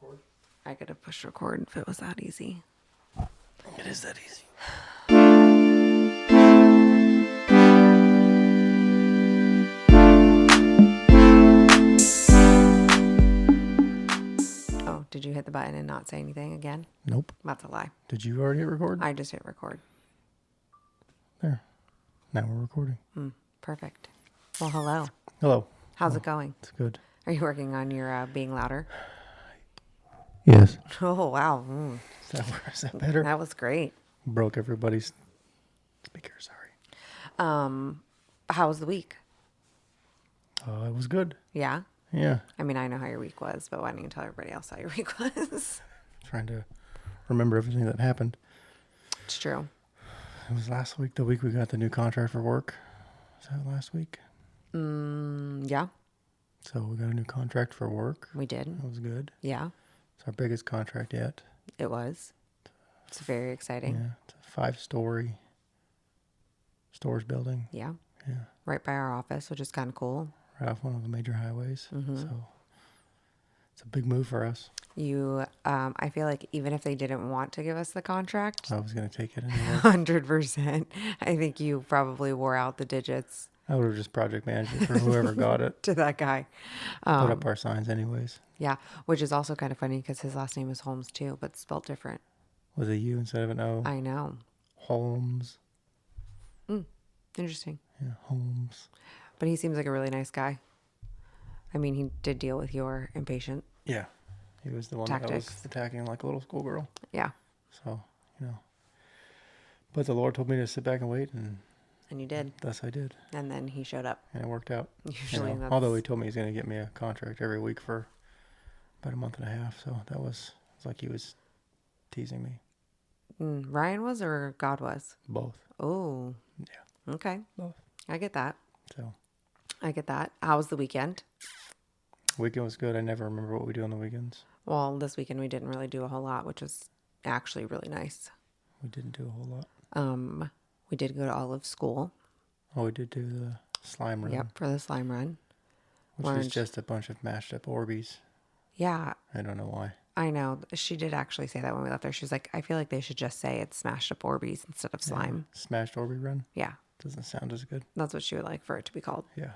record? I could have pushed record if it was that easy. It is that easy. Oh, did you hit the button and not say anything again? Nope. That's a lie. Did you already hit record? I just hit record. There. Now we're recording. Perfect. Well, hello. Hello. How's it going? It's good. Are you working on your being louder? Yes. Oh, wow. Is that better? That was great. Broke everybody's speaker. Sorry. How was the week? It was good. Yeah? Yeah. I mean, I know how your week was, but why don't you tell everybody else how your week was? Trying to remember everything that happened. It's true. It was last week, the week we got the new contract for work. Was that last week? Yeah, So we got a new contract for work. we did. That was good. Yeah, It's our biggest contract yet. it was. It's very exciting. Yeah. It's a 5-story stores building. Yeah. Yeah. Right by our office, which is kind of cool. Right off one of the major highways. Mm-hmm. So it's a big move for us. I feel like even if they didn't want to give us the contract, I was going to take it anyway. 100%, I think you probably wore out the digits I would have just project managed it for whoever got it. to that guy. Put up our signs anyways. Yeah, which is also kind of funny because his last name is Holmes too, but spelled different. With a U instead of an O. I know. Holmes. Interesting. Yeah, Holmes. But he seems like a really nice guy. I mean, he did deal with your impatient. Yeah. He was the one that was Tactics. attacking like a little schoolgirl. Yeah, So, But the Lord told me to sit back and wait, and and you did. thus I did. And then he showed up. And it worked out. Usually that's... Although he told me he's going to get me a contract every week for about a month and a half. So that was, it's like he was teasing me. Ryan was or God was? Both. Oh, Yeah. okay. Both. I get that. So I get that. How was the weekend? weekend was good. I never remember what we do on the weekends. Well, this weekend we didn't really do a whole lot, which was actually really nice. We didn't do a whole lot. We did go to Olive's school. Oh, we did do the slime run. Yep, for the slime run. Which is just a bunch of mashed up Orbeez. Yeah, I don't know why. I know. She did actually say that when we left there. She was like, I feel like they should just say it's smashed up Orbeez instead of slime. Smashed Orbeez run? Yeah, Doesn't sound as good. that's what she would like for it to be called. Yeah.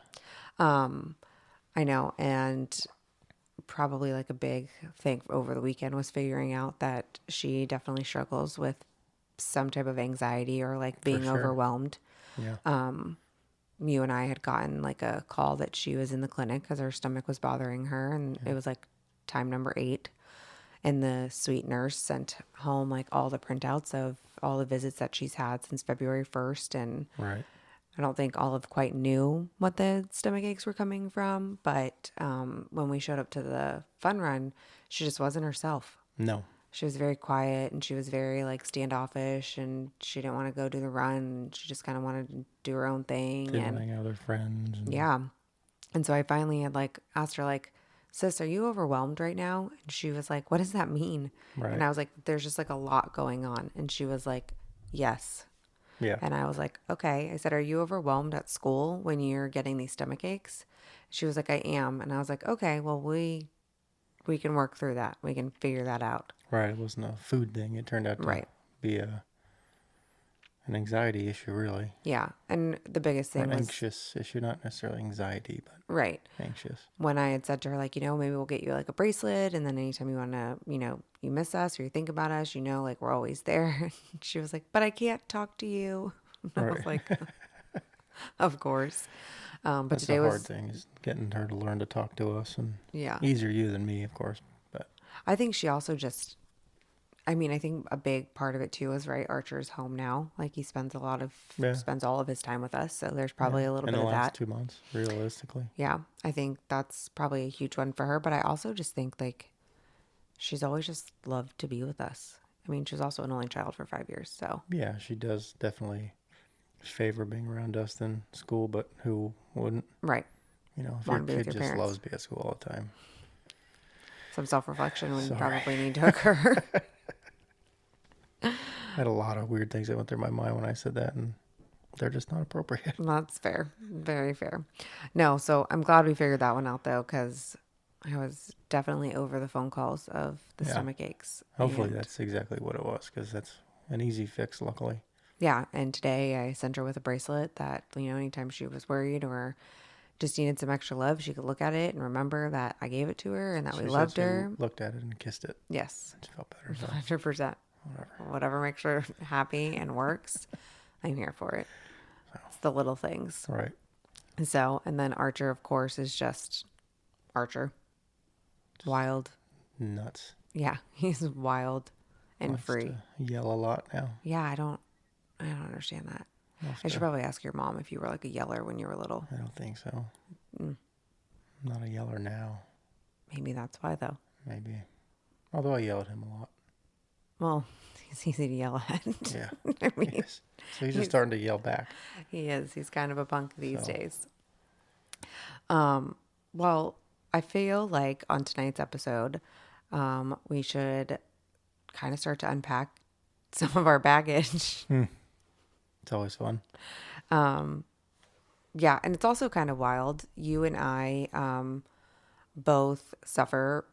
I know. And probably like a big thing over the weekend was figuring out that she definitely struggles with some type of anxiety or like being sure. overwhelmed. Yeah. You and I had gotten like a call that she was in the clinic because her stomach was bothering her, and it was like time number 8. And the sweet nurse sent home like all the printouts of all the visits that she's had since February 1st. And Right. I don't think Olive quite knew what the stomach aches were coming from. But when we showed up to the fun run, she just wasn't herself. No. She was very quiet and she was very like standoffish, and she didn't want to go do the run. She just kind of wanted to do her own thing. Didn't hang out with her friends. And Yeah. And so I finally had like asked her like, sis, are you overwhelmed right now? And she was like, what does that mean? Right. And I was like, there's just like a lot going on. And she was like, yes. Yeah. And I was like, okay. I said, are you overwhelmed at school when you're getting these stomach aches? She was like, I am. And I was like, okay, well, we can work through that. We can figure that out. Right. It wasn't a food thing. It turned out to be an anxiety issue, really. Yeah. And the biggest Or thing an was anxious issue, not necessarily anxiety, but right. anxious. When I had said to her, like, maybe we'll get you like a bracelet, and then anytime you want to, you miss us or you think about us, like we're always there. She was like, but I can't talk to you. And I was like, of course. But That's today the hard was, thing, is getting her to learn to talk to us. And yeah, easier you than me, of course. But I think she also just, I think a big part of it too is, right, Archer's home now. Like he spends spends all of his time with us. So there's probably a little bit of that. In the last 2 months, realistically. Yeah. I think that's probably a huge one for her. But I also just think like she's always just loved to be with us. I mean, she was also an only child for 5 years. So Yeah, she does definitely favor being around us than school, but who wouldn't? right. If Wanna your be with kid your just parents. loves to be at school all the time. Some self-reflection would Sorry. probably need to occur. I had a lot of weird things that went through my mind when I said that, and they're just not appropriate. That's fair. Very fair. No, so I'm glad we figured that one out though, because I was definitely over the phone calls of the Yeah. stomach aches. Hopefully And that's exactly what it was, because that's an easy fix, luckily. yeah, and today I sent her with a bracelet that, anytime she was worried or just needed some extra love, she could look at it and remember that I gave it to her and that we She said loved she her. looked at it and kissed it. Yes, She felt better, so 100%. whatever. Whatever makes her happy and works, I'm here for it. It's the little things. Right. So, and then Archer, of course, is just Archer. Wild. Nuts. Yeah, he's wild and Wants free. to yell a lot now. Yeah, I don't understand that. Wants I should to- probably ask your mom if you were like a yeller when you were little. I don't think so. I'm not a yeller now. Maybe that's why, though. Maybe. Although I yell at him a lot. Well, he's easy to yell at. Yeah. I mean, Yes. So he's just starting to yell back. he is. He's kind of a punk these So. days. Well, I feel like on tonight's episode, we should kind of start to unpack some of our baggage. It's always fun. Yeah, and it's also kind of wild. You and I both suffer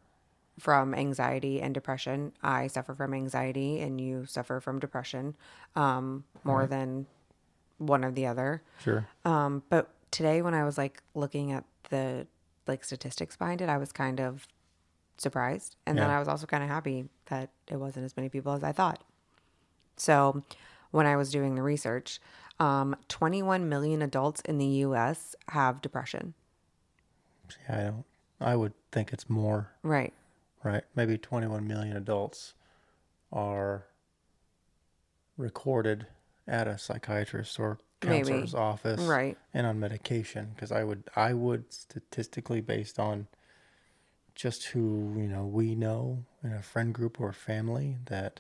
from anxiety and depression. I suffer from anxiety and you suffer from depression, more than one or the other. Sure. But today when I was like looking at the like statistics behind it, I was kind of surprised. And then Yeah. I was also kind of happy that it wasn't as many people as I thought. So when I was doing the research, 21 million adults in the US have depression. Yeah, I would think it's more, Right. right? Maybe 21 million adults are recorded at a psychiatrist or Maybe. counselor's office, Right. and on medication. Because I would statistically, based on just who we know in a friend group or family, that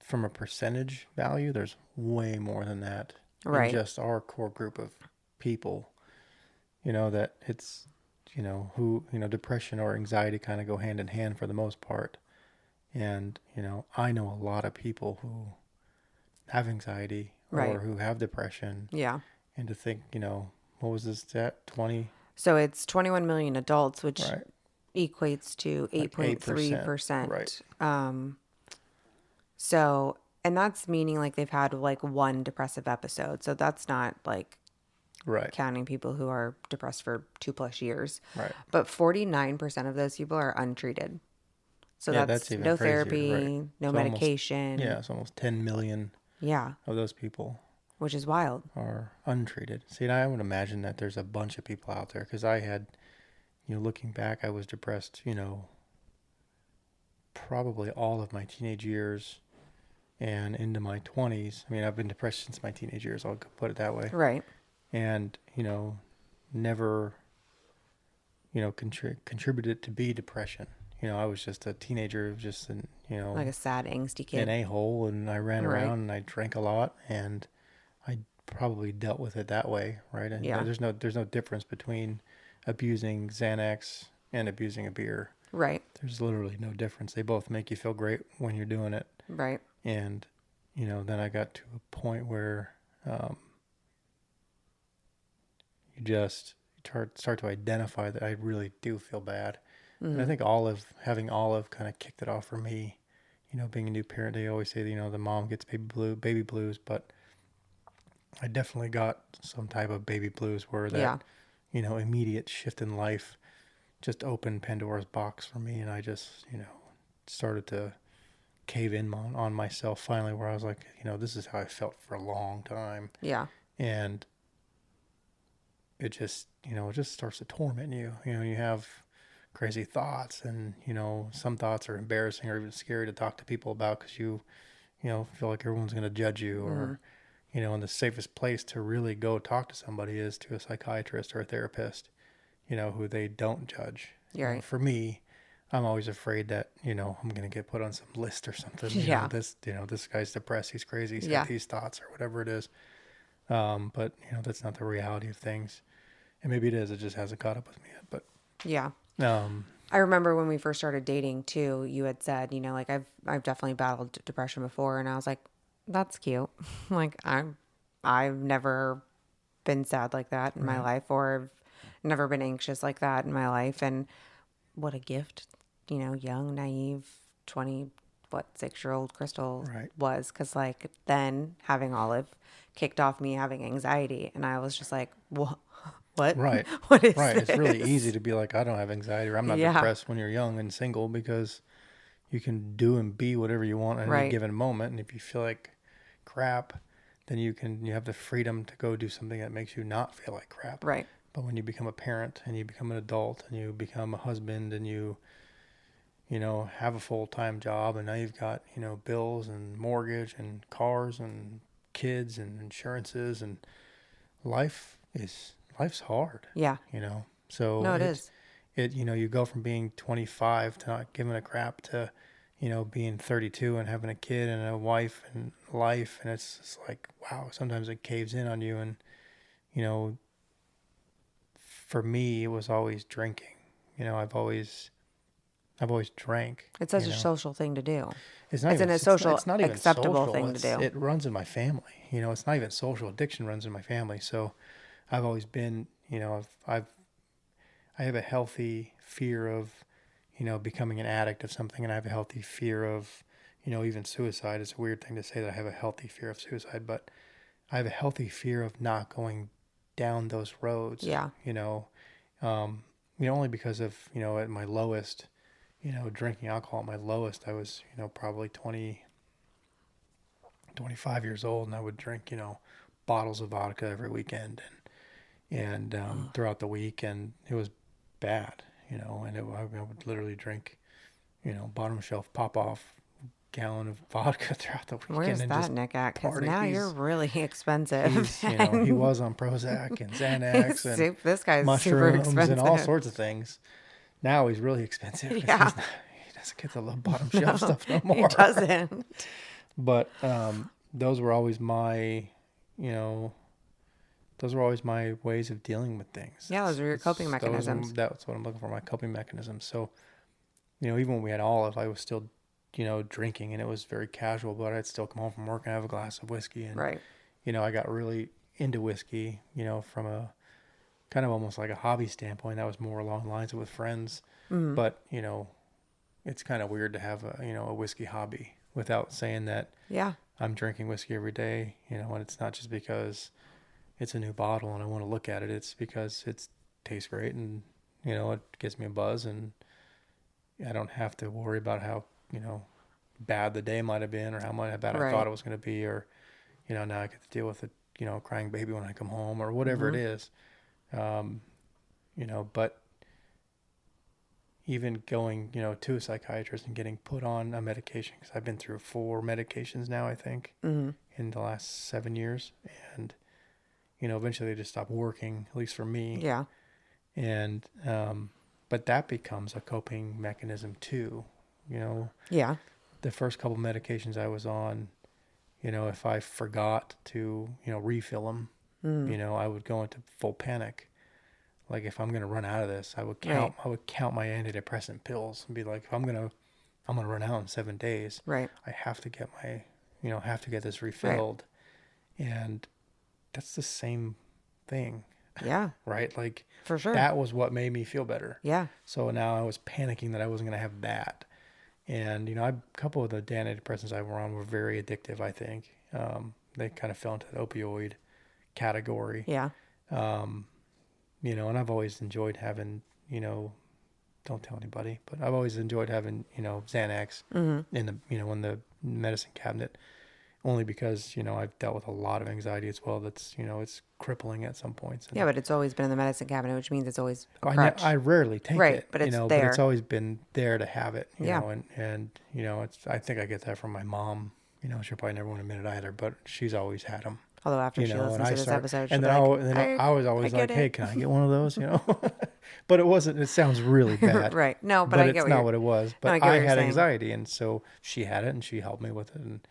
from a percentage value, there's way more than that Right. in just our core group of people. That it's who depression or anxiety kind of go hand in hand for the most part. And I know a lot of people who have anxiety or Right. who have depression. Yeah. And to think, what was this stat? 20? So it's 21 million adults, which Right. equates to Like 8.3%. Right. So, and that's meaning like they've had like one depressive episode. So that's not like Right. counting people who are depressed for 2+ years. Right. But 49% of those people are untreated. So Yeah, that's that's even no crazier, therapy, right. no It's almost- medication. Yeah, it's almost 10 million Yeah, of those people which is wild. are untreated. See, and I would imagine that there's a bunch of people out there, because I had, looking back, I was depressed, probably all of my teenage years and into my 20s. I mean, I've been depressed since my teenage years, I'll put it that way. Right. And, never, contributed to be depression. I was just a teenager, just an, Like a sad, angsty kid. an a-hole, and I ran Right. around and I drank a lot, and I probably dealt with it that way, right? And Yeah. there's no difference between abusing Xanax and abusing a beer. Right. There's literally no difference. They both make you feel great when you're doing it. Right. And then I got to a point where you just start to identify that I really do feel bad. And I think having Olive kind of kicked it off for me. Being a new parent, they always say, the mom gets baby blues, but I definitely got some type of baby blues where that, Yeah. Immediate shift in life just opened Pandora's box for me. And I just, started to cave in on myself finally, where I was like, this is how I felt for a long time. Yeah. And it just starts to torment you. You have crazy thoughts, and some thoughts are embarrassing or even scary to talk to people about, because you feel like everyone's going to judge you, or and the safest place to really go talk to somebody is to a psychiatrist or a therapist, who they don't judge. You're right. For me, I'm always afraid that I'm going to get put on some list or something. Yeah. This guy's depressed, he's crazy, he's Yeah. got these thoughts, or whatever it is. But that's not the reality of things. And maybe it is. It just hasn't caught up with me yet. But Yeah. um, I remember when we first started dating too, you had said, like I've definitely battled depression before, and I was like, that's cute. Like I've never been sad like that in my life, or Never been anxious like that in my life. And what a gift, young, naive, 20, 6-year-old Crystal Right. was. Because, like, then having Olive kicked off me having anxiety. And I was just like, what? What? Right. What is Right. It's really easy this? to be like, I don't have anxiety or I'm not Yeah. depressed when you're young and single because you can do and be whatever you want at any Right. given moment. And if you feel like crap, then you have the freedom to go do something that makes you not feel like crap. Right. But when you become a parent and you become an adult and you become a husband and you have a full-time job and now you've got, bills and mortgage and cars and kids and insurances and life's hard, Yeah. So No, it is. you go from being 25 to not giving a crap to, being 32 and having a kid and a wife and life. And it's just like, wow, sometimes it caves in on you. And, you know, for me, it was always drinking. I've always drank, It's such a social thing to do. It's not It's even, in a it's not, social it's not even acceptable social. thing to do. It runs in my family. It's not even social. Addiction runs in my family. So I've always been, I have a healthy fear of, becoming an addict of something, and I have a healthy fear of, even suicide. It's a weird thing to say that I have a healthy fear of suicide, but I have a healthy fear of not going down those roads. Yeah. Only because of, at my lowest, drinking alcohol at my lowest, I was, probably 20, 25 years old, and I would drink, bottles of vodka every weekend and throughout the week, and it was bad, I would literally drink, bottom shelf pop off gallon of vodka throughout the weekend Where's and that just Nick at? Because party. now you're really expensive. He was on Prozac and Xanax and This guy's super mushrooms and all expensive. sorts of things. Now he's really expensive because Yeah. he doesn't get the low bottom shelf No, stuff no he more. doesn't. But those were always my, ways of dealing with things. Yeah, those were your coping mechanisms. That's what I'm looking for, my coping mechanisms. So, even when we had Olive, I was still, drinking, and it was very casual, but I'd still come home from work and have a glass of whiskey. And, Right. I got really into whiskey, from a kind of almost like a hobby standpoint. That was more along the lines of with friends. Mm-hmm. But, it's kind of weird to have a whiskey hobby without saying that Yeah. I'm drinking whiskey every day, and it's not just because it's a new bottle and I want to look at it. It's because it tastes great and, it gives me a buzz, and I don't have to worry about how, bad the day might have been or how bad I Right. thought it was going to be, or, now I get to deal with a crying baby when I come home or whatever it is. But even going, to a psychiatrist and getting put on a medication, because I've been through 4 medications now, I think, Mm-hmm. in the last 7 years. And, eventually they just stop working, at least for me. Yeah. And, but that becomes a coping mechanism too. Yeah. The first couple medications I was on, if I forgot to, refill them, I would go into full panic. Like if I'm going to run out of this, I would count my antidepressant pills and be like, if I'm going to run out in 7 days. Right. I have to get this refilled. Right. And that's the same thing. Yeah. Right? Like for sure. That was what made me feel better. Yeah. So now I was panicking that I wasn't going to have that. And, a couple of the antidepressants I were on were very addictive, I think. They kind of fell into the opioid category. Yeah. And I've always enjoyed having, don't tell anybody, but I've always enjoyed having, Xanax in the, in the medicine cabinet, only because, I've dealt with a lot of anxiety as well. That's, it's crippling at some points. And yeah, but it's always been in the medicine cabinet, which means it's always a crutch. I rarely take right, it, but it's there. But it's always been there to have it, you Yeah. know, and, I think I get that from my mom. She'll probably never want to admit it either, but she's always had them. Although after she listens to this episode, and she'll then, be like, I was always like, hey, can I get one of those? But it sounds really bad. right. No, but I get it's not what it was. But no, I had had anxiety, and so she had it, and she helped me with it.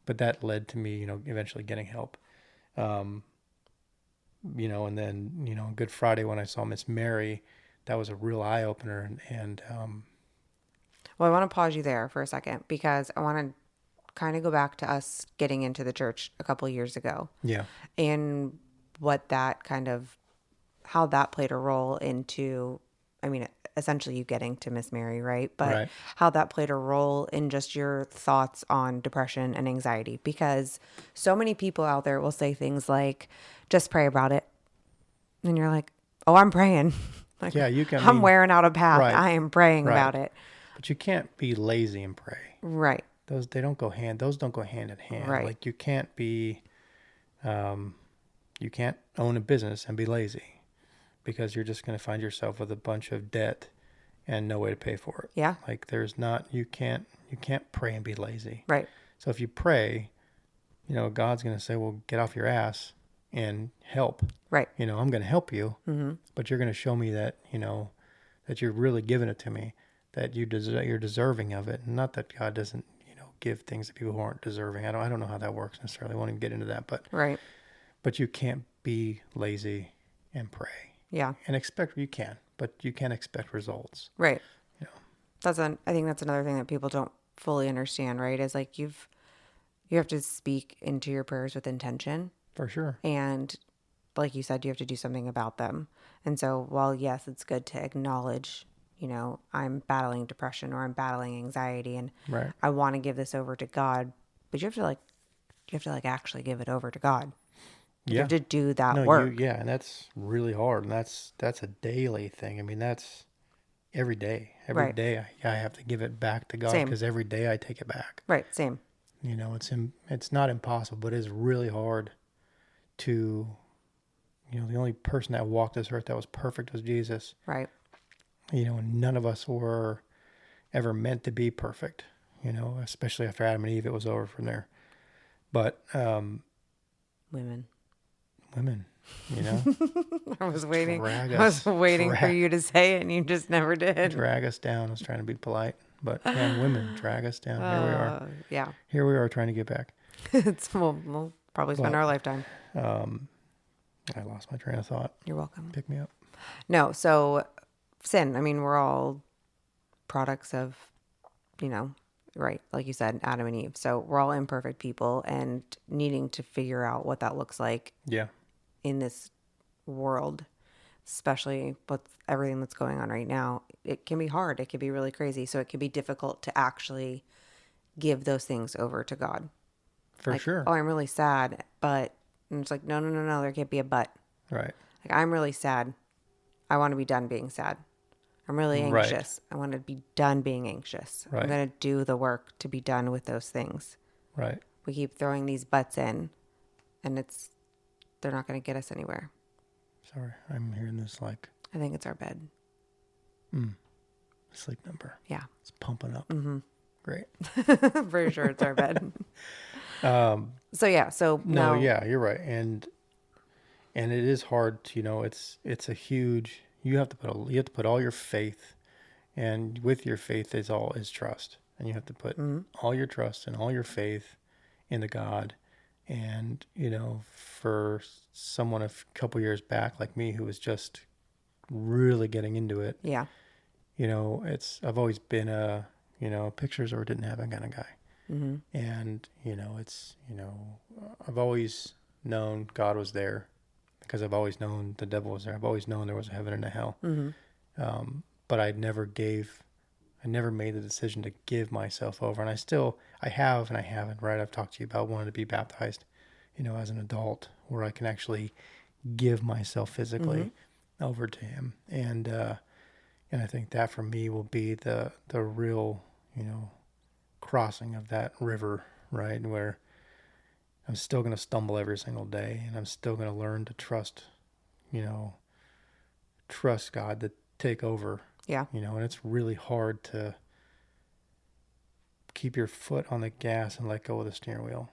But that led to me, eventually getting help. And then, Good Friday when I saw Miss Mary, that was a real eye opener. And well, I want to pause you there for a second because I want to kind of go back to us getting into the church a couple of years ago. Yeah. And what that kind of how that played a role into, I mean, essentially you getting to Miss Mary, right? But Right. how that played a role in just your thoughts on depression and anxiety, because so many people out there will say things like, just pray about it. And you're like, oh, I'm praying. Like, Yeah, you can. I I'm mean, wearing out a path. right, I am praying right. about it. But you can't be lazy and pray. Right. They don't go hand. Those don't go hand in hand. Right. Like you can't be. You can't own a business and be lazy, because you're just going to find yourself with a bunch of debt and no way to pay for it. Yeah. Like there's not. You can't pray and be lazy. Right. So if you pray, God's going to say, well, get off your ass and help. Right. I'm going to help you, but you're going to show me that, that you're really giving it to me, that you're deserving of it. Not that God doesn't, give things to people who aren't deserving. I don't know how that works necessarily. I won't even get into that, Right. but you can't be lazy and pray Yeah. and expect, you can, but you can't expect results. Right. You know, I think that's another thing that people don't fully understand, right? Is like you have to speak into your prayers with intention. for sure. And like you said, you have to do something about them. And so while yes, it's good to acknowledge, I'm battling depression or I'm battling anxiety and Right. I want to give this over to God, but you have to like actually give it over to God. You Yeah. have to do that No, work. yeah. And that's really hard. And that's a daily thing. I mean, that's every day. Every Right. day I have to give it back to God, Same. because every day I take it back. Right. Same. It's not impossible, but it's really hard to, the only person that walked this earth that was perfect was Jesus. Right. And none of us were ever meant to be perfect, especially after Adam and Eve, it was over from there. But Women. women, I was waiting. drag I was us, waiting for drag, you to say it and you just never did. drag us down. I was trying to be polite, but yeah, women drag us down. Here we are. Yeah. Here we are trying to get back. We'll probably spend But our lifetime. I lost my train of thought. You're welcome. Pick me up. No, so sin. I mean, we're all products of, right, like you said, Adam and Eve. So we're all imperfect people and needing to figure out what that looks like Yeah. in this world, especially with everything that's going on right now. It can be hard. It can be really crazy. So it can be difficult to actually give those things over to God. For Like, sure. oh, I'm really sad, but and it's like, no, no, no, no, there can't be a but. Right. Like, I'm really sad. I want to be done being sad. I'm really Right. anxious. I want to be done being anxious. Right. I'm going to do the work to be done with those things. Right. We keep throwing these buts in, and they're not going to get us anywhere. Sorry. I'm hearing this like I think it's our bed. sleep number. Yeah. It's pumping up. Mm-hmm. Great. Pretty sure it's our bed. So yeah. So No, now, yeah, you're right. And it is hard to, it's a huge, you have to put all your faith, and with your faith is trust. And you have to put all your trust and all your faith into God. And, for someone a couple years back like me who was just really getting into it, yeah. I've always been pictures or didn't have that kind of guy. Mm-hmm. And, I've always known God was there, because I've always known the devil was there. I've always known there was a heaven and a hell. Mm-hmm. But I never made the decision to give myself over. And I have and I haven't, right? I've talked to you about wanting to be baptized, as an adult, where I can actually give myself physically over to him. And I think that for me will be the real, crossing of that river, right? Where I'm still going to stumble every single day, and I'm still going to learn to trust God to take over, Yeah. and it's really hard to keep your foot on the gas and let go of the steering wheel,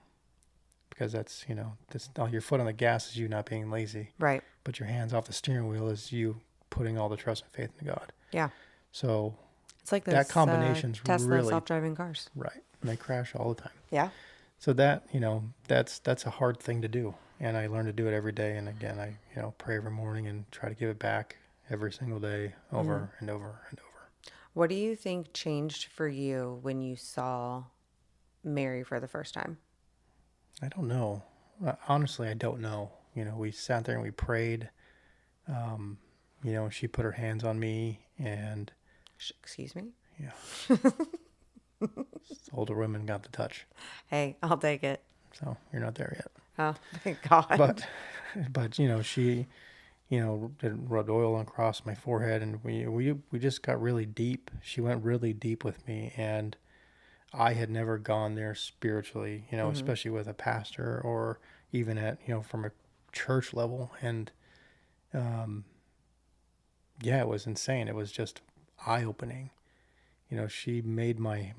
because that's, your foot on the gas is you not being lazy, Right. but your hands off the steering wheel is you putting all the trust and faith in God. Yeah. So It's like that those combination's Tesla really self-driving cars. right. And they crash all the time. Yeah. So that, that's a hard thing to do. And I learn to do it every day. And again, I, pray every morning and try to give it back every single day over and over and over. What do you think changed for you when you saw Mary for the first time? I don't know. Honestly, I don't know. We sat there and we prayed. She put her hands on me, and Excuse me? yeah, older women got the touch. Hey, I'll take it. So you're not there yet. Oh, thank God. But, she, rubbed oil across my forehead, and we just got really deep. She went really deep with me, and I had never gone there spiritually, Mm-hmm. especially with a pastor or even at, from a church level. And yeah, it was insane. It was just eye opening. She made my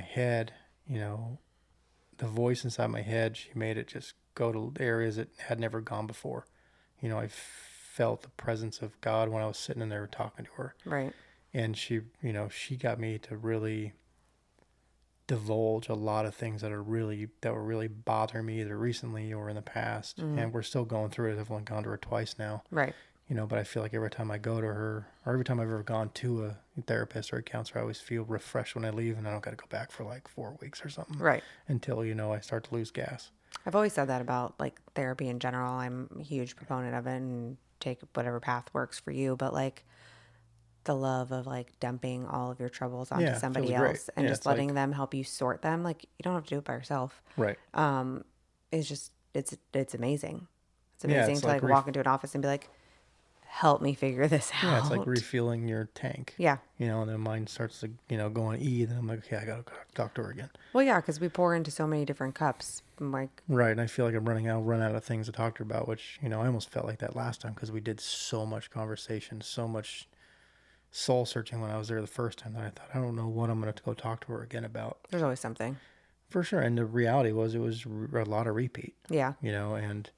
head, the voice inside my head, she made it just go to areas it had never gone before. I felt the presence of God when I was sitting in there talking to her. Right. And she got me to really divulge a lot of things that were really bothering me either recently or in the past. Mm-hmm. And we're still going through it. I've only gone to her twice now. Right. But I feel like every time I go to her, or every time I've ever gone to a therapist or a counselor, I always feel refreshed when I leave, and I don't got to go back for like 4 weeks or something Right. until, I start to lose gas. I've always said that about like therapy in general. I'm a huge proponent of it and take whatever path works for you. But like the love of like dumping all of your troubles onto Yeah, it feels somebody great. else and Yeah, just it's letting like, them help you sort them. Like you don't have to do it by yourself. right. It's just, it's amazing. It's Yeah, amazing it's to like, like walk into an office and be like, help me figure this yeah, it's like out. refueling your tank, Yeah. and then mine starts to, go on E, then I'm like, okay, I got to talk to her again. Well, yeah, because we pour into so many different cups. I'm like, Right, and I feel like run out of things to talk to her about, which, I almost felt like that last time because we did so much conversation, so much soul searching when I was there the first time that I thought, I don't know what I'm going to go talk to her again about. there's always something. For sure. And the reality was it was a lot of repeat, Yeah. and,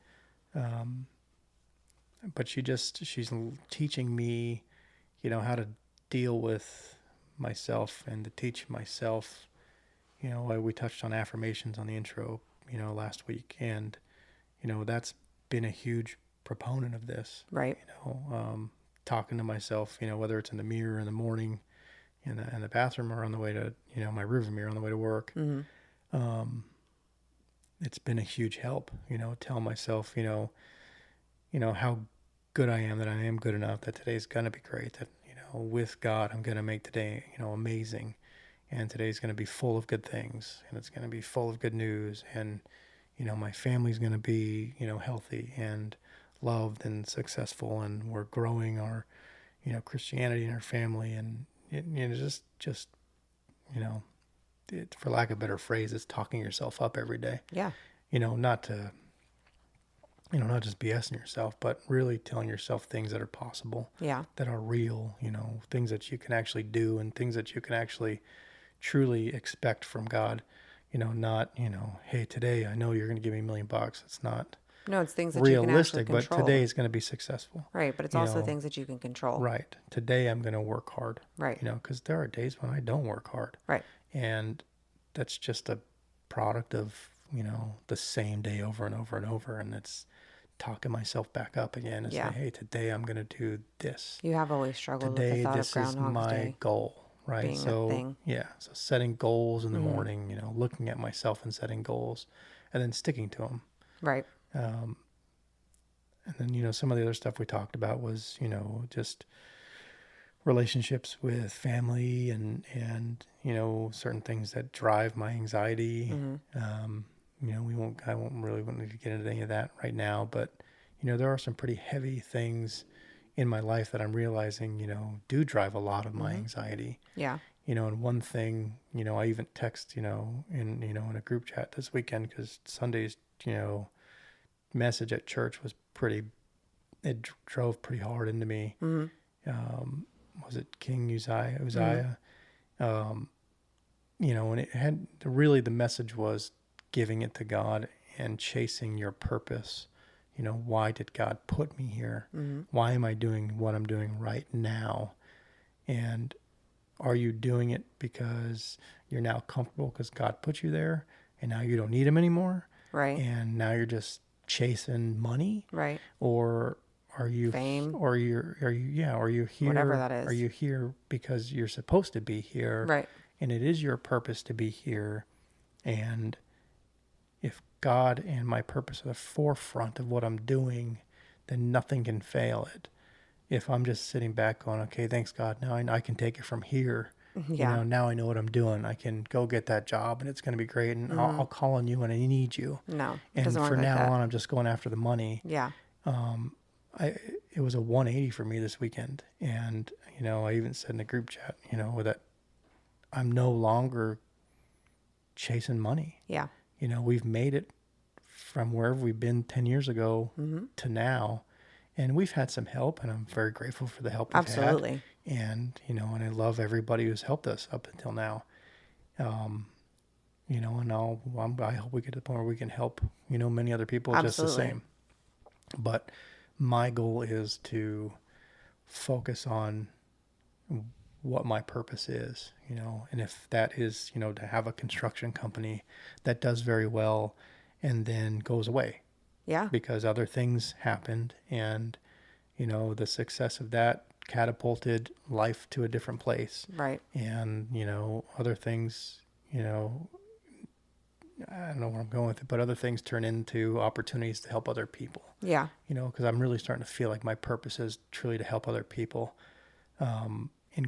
but she's teaching me, how to deal with myself and to teach myself, we touched on affirmations on the intro, last week. And, that's been a huge proponent of this, Right. talking to myself, whether it's in the mirror in the morning, in the bathroom, or on the way to, my rearview mirror on the way to work. Mm-hmm. It's been a huge help, tell myself, how good I am, that I am good enough, that today's going to be great, that, with God, I'm going to make today, amazing. And today's going to be full of good things, and it's going to be full of good news. And, my family's going to be, healthy and loved and successful. And we're growing our, Christianity in our family. And, just, for lack of a better phrase, it's talking yourself up every day, Yeah. not to, not just BSing yourself, but really telling yourself things that are possible, Yeah. that are real, things that you can actually do and things that you can actually truly expect from God, not, hey, today I know you're going to give me $1,000,000. It's not No, it's things that you can actually realistic, but control. today is going to be successful. Right. But it's You also know, things that you can control. right. Today I'm going to work hard, Right. because there are days when I don't work hard. Right. And that's just a product of, the same day over and over and over. And it's talking myself back up again and Yeah. say, hey, today I'm going to do this. You have always struggled with the Today, thought of this is Groundhog's my Day goal, right? being a So, thing. yeah. So setting goals in the Mm-hmm. morning, looking at myself and setting goals and then sticking to them. Right. And then, some of the other stuff we talked about was, just relationships with family and certain things that drive my anxiety. Mm-hmm. I won't really want to get into any of that right now, but there are some pretty heavy things in my life that I'm realizing, do drive a lot of my Mm-hmm. anxiety. Yeah. And one thing, I even text, in a group chat this weekend, because Sunday's, message at church was it drove pretty hard into me. Mm-hmm. Was it King Uzziah? Mm-hmm. And it had really, the message was giving it to God and chasing your purpose. Why did God put me here? Mm-hmm. Why am I doing what I'm doing right now? And are you doing it because you're now comfortable because God put you there and now you don't need him anymore? Right. And now you're just chasing money? Right. Or are you Fame. or are you here? Whatever that is. Are you here because you're supposed to be here? Right. And it is your purpose to be here. And if God and my purpose are the forefront of what I'm doing, then nothing can fail it. if I'm just sitting back going, okay, thanks God, now I can take it from here. Yeah. Now I know what I'm doing. I can go get that job and it's going to be great. And I'll call on you when I need you. No, it And doesn't work for like now that. on, I'm just going after the money. Yeah. I It was a 180 for me this weekend. And, I even said in the group chat, that I'm no longer chasing money. Yeah. We've made it from wherever we've been 10 years ago to now. And we've had some help, and I'm very grateful for the help we've had. Absolutely. And, and I love everybody who's helped us up until now. And I hope we get to the point where we can help, many other people just the Absolutely. same. But my goal is to focus on what my purpose is, and if that is, to have a construction company that does very well and then goes away Yeah. because other things happened, and, the success of that catapulted life to a different place. Right. And, other things, I don't know where I'm going with it, but other things turn into opportunities to help other people, Yeah. because I'm really starting to feel like my purpose is truly to help other people, in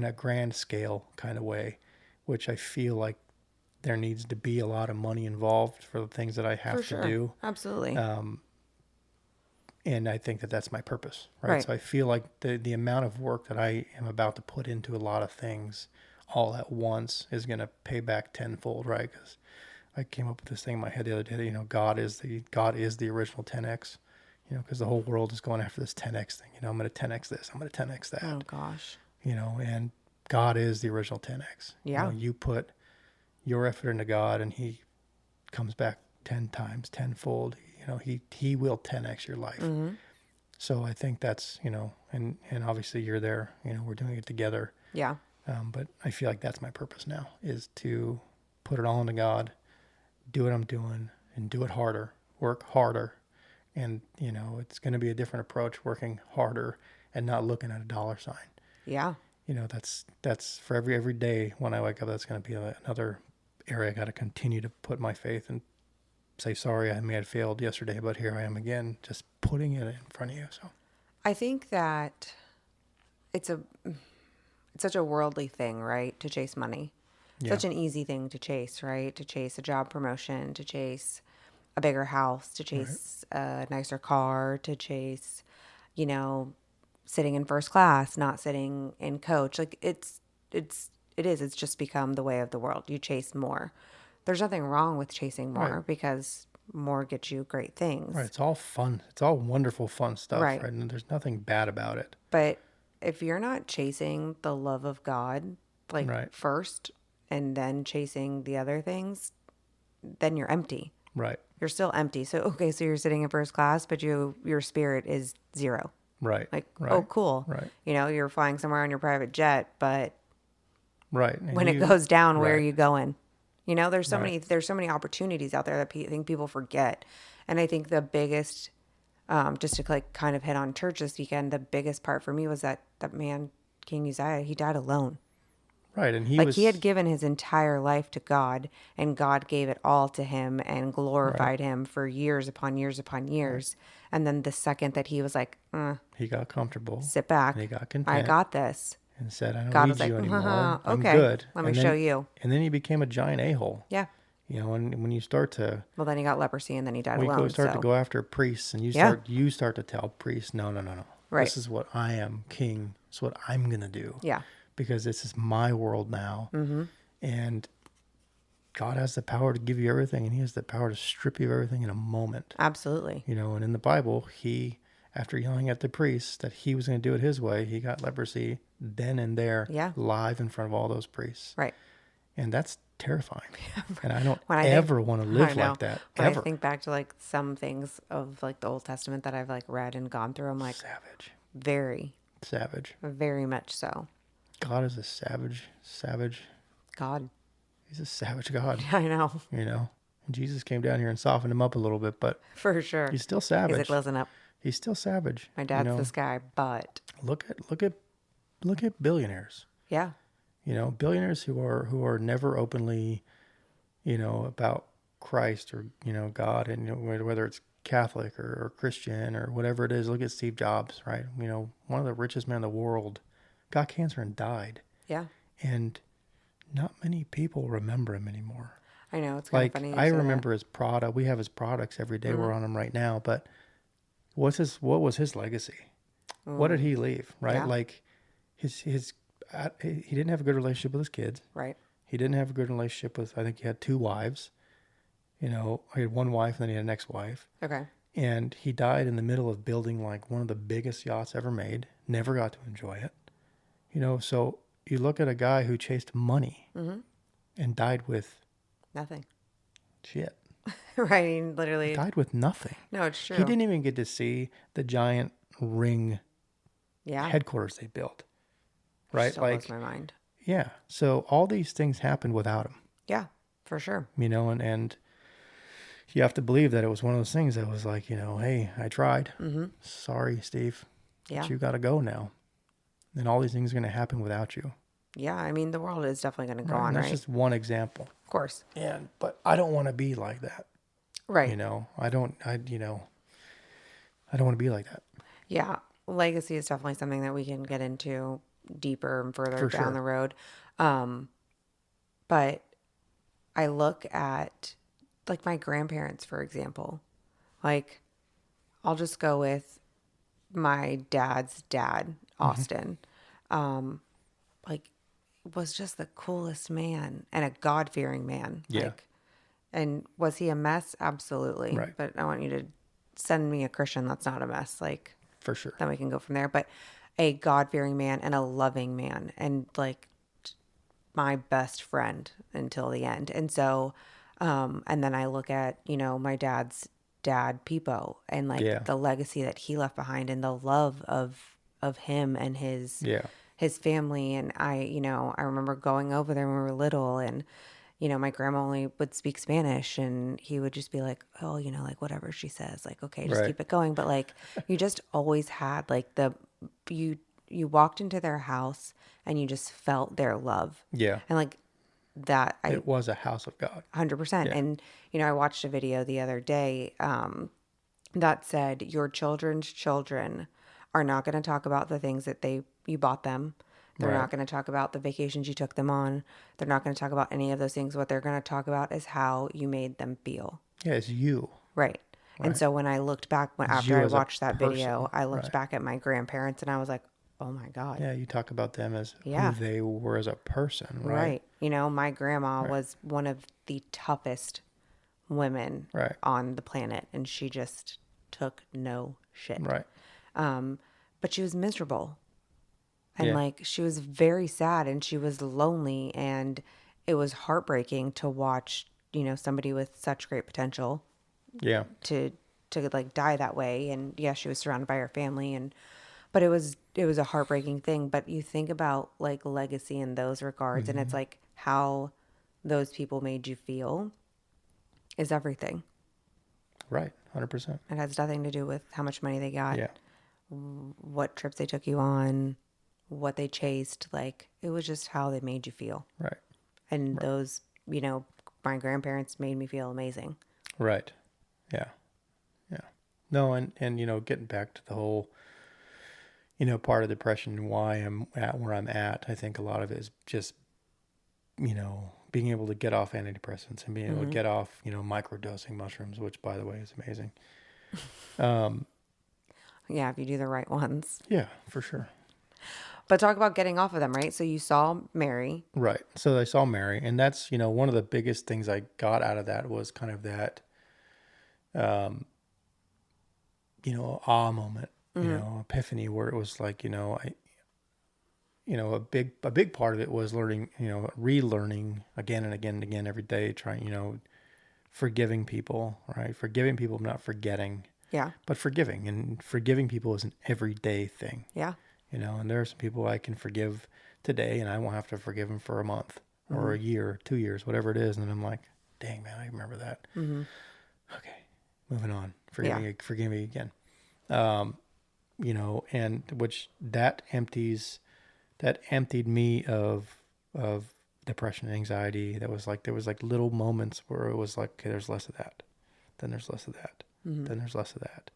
a grand scale kind of way, which I feel like there needs to be a lot of money involved for the things that I For have to sure. do. Absolutely. And I think that that's my purpose, right? Right. So I feel like the amount of work that I am about to put into a lot of things all at once is going to pay back tenfold, right? Because I came up with this thing in my head the other day that, God is the original 10x, because the whole world is going after this 10x thing. I'm going to 10x this, I'm going to 10x that, Oh gosh. and God is the original 10x. Yeah. You put your effort into God and he comes back 10 times, tenfold. He will 10x your life. So I think that's, and obviously you're there, we're doing it together. Yeah. But I feel like that's my purpose now, is to put it all into God, do what I'm doing, and do it harder, work harder. And, it's going to be a different approach, working harder and not looking at a dollar sign. Yeah. That's for every day when I wake up, that's going to be another area I got to continue to put my faith and say, sorry, I may have failed yesterday, but here I am again, just putting it in front of you. So I think that it's such a worldly thing, right? To chase money. yeah, Such an easy thing to chase, right? To chase a job promotion, to chase a bigger house, to right, chase a nicer car, to chase, you know, sitting in first class, not sitting in coach. Like it's just become the way of the world. You chase more. There's nothing wrong with chasing right, more because more gets you great right. things. It's all fun. It's all wonderful, fun stuff, Right. right? And there's nothing bad about it. But if you're not chasing the love of God, like Right, first and then chasing the other things, then you're empty. right, You're still empty. So okay, so you're sitting in first class, but your spirit is zero. right, Like, oh right, cool. right, You know, you're flying somewhere on your private jet, but right. And when it goes down, where are right, you going? You know, right, there's so many opportunities out there that I think people forget. And I think the biggest, just to like kind of hit on church this weekend, the biggest part for me was that man, King Uzziah, he died alone. right. And he Like he had was, given his entire life to God, and God gave it all to him and right, glorified him for years upon years upon right. years. And then the second that he was like, He got comfortable sit and he back, got I content got this. and said, I don't God was need like, you anymore. I'm okay, good. let me show you. And then he became a giant a-hole. Yeah. And when you start to, Well, then he got leprosy and then he died when you alone. start to So, go after priests and yeah, you start to tell priests, no, no, no, no. right. This is what I am, king. It's what I'm going to do, Yeah. because this is my world now. And God has the power to give you everything, and he has the power to strip you of everything in a moment. Absolutely. And in the Bible, after yelling at the priests that he was going to do it his way, he got leprosy then and there, Yeah. live in front of all those priests. Right. And that's terrifying. And I don't When I ever think, want to I live know. like that, When I ever. think back to like some things of like the Old Testament that I've like read and gone through, I'm like, Savage. very, Savage. very much so. God is a savage. God. He's a savage God, I know. And Jesus came down here and softened him up a little bit, but For sure. he's still He's like, savage. listen up. He's still savage. My dad's this guy, but Look at billionaires. yeah. Billionaires who are never openly, about Christ or, God, and whether it's Catholic or Christian or whatever it is. Look at Steve Jobs, right? You know, one of the richest men in the world got cancer and died. Yeah. And not many people remember him anymore. I know. It's kind of Like funny you I say that. remember his product. We have his products every day. Mm-hmm. We're on them right now. But what was his legacy? What did Mm, he leave? Right? yeah. Like his he didn't have a good relationship with his kids. Right. He didn't have a good relationship with. I think he had two wives. You know, he had one wife and then he had an ex-wife. Okay. And he died in the middle of building like one of the biggest yachts ever made. Never got to enjoy it. You know, so you look at a guy who chased money Mm-hmm. and died with Nothing. shit. Right. I mean, He literally. died with nothing. No, it's He true. didn't even get to see the giant ring Yeah. headquarters they built. Right? Still blows Like, my mind. yeah. So all these things happened without him, Yeah, for sure. you know, and you have to believe that it was one of those things that was like, you know, hey, I tried. Mm-hmm. Sorry, Steve, Yeah. but you got to go now. And all these things are going to happen without you. Yeah. I mean, the world is definitely going to go Right. on, And that's right? just one example. Of course. But I don't want to be like that. Right. You know, I don't want to be like that. Yeah. Legacy is definitely something that we can get into deeper and further For down sure. the road. But I look at like my grandparents, for example. Like, I'll just go with my dad's dad, Mm-hmm. Austin. Like, was just the coolest man and a God-fearing man. Yeah. Like, and was he a mess? Absolutely. Right. But I want you to send me a Christian that's not a mess. Like, For sure. then we can go from there. But a God-fearing man and a loving man, and like my best friend until the end. And so, and then I look at, you know, my dad's dad, Peepo, and like Yeah. the legacy that he left behind and the love of him and Yeah. his family. And I remember going over there when we were little, and my grandma only would speak Spanish, and he would just be like, oh, like whatever she says, like, okay, just Right. keep it going. But like, you just always had like you walked into their house and you just felt their love. Yeah. And like that, I It was a house of God. 100%. Yeah. And, I watched a video the other day that said, your children's children are not going to talk about the things that you bought them. They're Right. not going to talk about the vacations you took them on. They're not going to talk about any of those things. What they're going to talk about is how you made them feel. Yeah. It's you. Right. And Right. so when I looked back, It's after you I as a watched that person. video, I looked Right. back at my grandparents and I was like, oh my God. Yeah. You talk about them as Yeah. who they were as a person. Right. Right. My grandma Right. was one of the toughest women Right. on the planet, and she just took no shit. Right. But she was miserable. And Yeah. like she was very sad and she was lonely, and it was heartbreaking to watch, somebody with such great potential Yeah. to like die that way. And yeah, she was surrounded by her family, but it was a heartbreaking thing. But you think about like legacy in those regards, and it's like how those people made you feel is everything. Right. 100%. It has nothing to do with how much money they got, Yeah. what trips they took you on, what they chased. Like, it was just how they made you feel. Right. And those, my grandparents made me feel amazing. Right. Yeah. Yeah. No, and getting back to the whole, part of depression and why I'm at where I'm at, I think a lot of it is just, being able to get off antidepressants and being able to get off, microdosing mushrooms, which by the way is amazing. Yeah, if you do the right ones. Yeah, for sure. But talk about getting off of them, right? So you saw Mary. Right. So I saw Mary, and that's, one of the biggest things I got out of that was kind of that, awe moment, epiphany, where it was like, a big part of it was learning, relearning again and again and again every day, trying, forgiving people, right? Forgiving people, not forgetting, Yeah. but forgiving. And forgiving people is an everyday thing, Yeah. and there are some people I can forgive today and I won't have to forgive them for a month or a year, 2 years, whatever it is. And then I'm like, dang, man, I remember that. Okay, moving on. Forgive me again. And which that emptied me of depression and anxiety. There was like little moments where it was like, okay, there's less of that. Then there's less of that. then there's less of that.